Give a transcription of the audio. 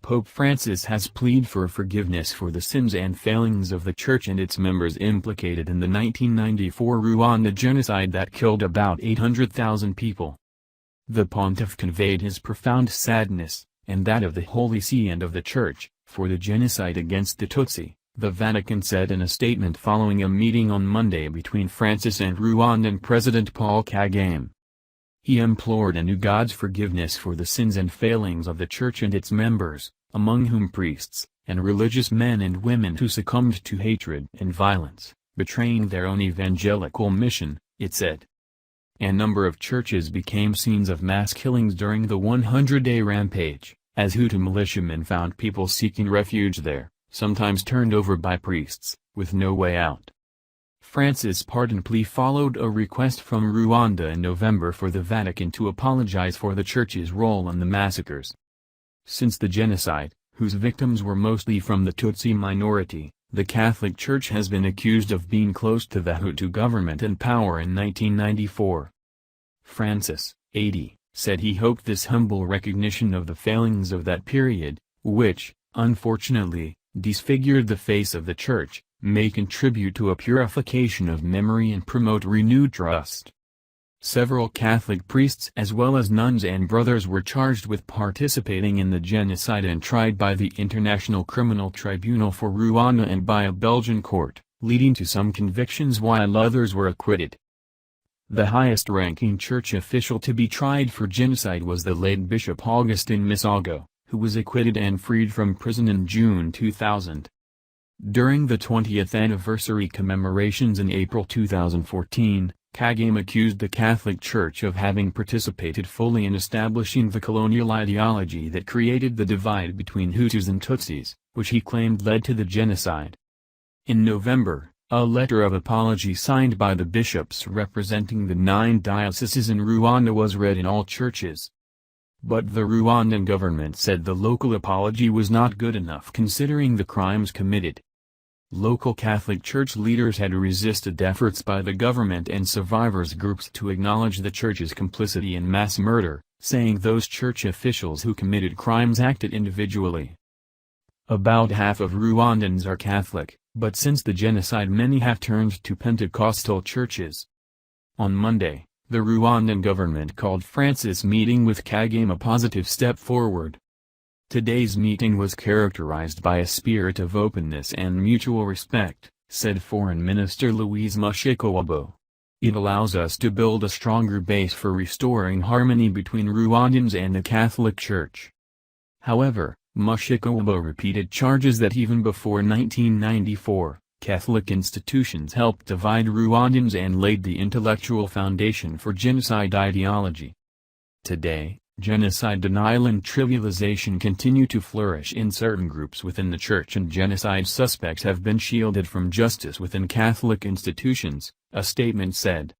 Pope Francis has pleaded for forgiveness for the sins and failings of the Church and its members implicated in the 1994 Rwanda genocide that killed about 800,000 people. The pontiff conveyed his profound sadness, and that of the Holy See and of the Church, for the genocide against the Tutsi, the Vatican said in a statement following a meeting on Monday between Francis and Rwandan President Paul Kagame. He implored anew God's forgiveness for the sins and failings of the Church and its members, among whom priests, and religious men and women who succumbed to hatred and violence, betraying their own evangelical mission, it said. A number of churches became scenes of mass killings during the 100-day rampage, as Hutu militiamen found people seeking refuge there, sometimes turned over by priests, with no way out. Francis' pardon plea followed a request from Rwanda in November for the Vatican to apologize for the Church's role in the massacres. Since the genocide, whose victims were mostly from the Tutsi minority, the Catholic Church has been accused of being close to the Hutu government in power in 1994. Francis, 80, said he hoped this humble recognition of the failings of that period, which, unfortunately, disfigured the face of the Church, may contribute to a purification of memory and promote renewed trust. Several Catholic priests as well as nuns and brothers were charged with participating in the genocide and tried by the International Criminal Tribunal for Rwanda and by a Belgian court, leading to some convictions while others were acquitted. The highest-ranking church official to be tried for genocide was the late Bishop Augustin Misago, who was acquitted and freed from prison in June 2000. During the 20th anniversary commemorations in April 2014, Kagame accused the Catholic Church of having participated fully in establishing the colonial ideology that created the divide between Hutus and Tutsis, which he claimed led to the genocide. In November, a letter of apology signed by the bishops representing the 9 dioceses in Rwanda was read in all churches. But the Rwandan government said the local apology was not good enough considering the crimes committed. Local Catholic Church leaders had resisted efforts by the government and survivors groups to acknowledge the Church's complicity in mass murder, saying those church officials who committed crimes acted individually. About half of Rwandans are Catholic, but since the genocide many have turned to Pentecostal churches. On Monday, the Rwandan government called Francis' meeting with Kagame a positive step forward. Today's meeting was characterized by a spirit of openness and mutual respect, said Foreign Minister Louise Mushikiwabo. It allows us to build a stronger base for restoring harmony between Rwandans and the Catholic Church. However, Mushikiwabo repeated charges that even before 1994, Catholic institutions helped divide Rwandans and laid the intellectual foundation for genocide ideology. Today, genocide denial and trivialization continue to flourish in certain groups within the Church and genocide suspects have been shielded from justice within Catholic institutions, a statement said.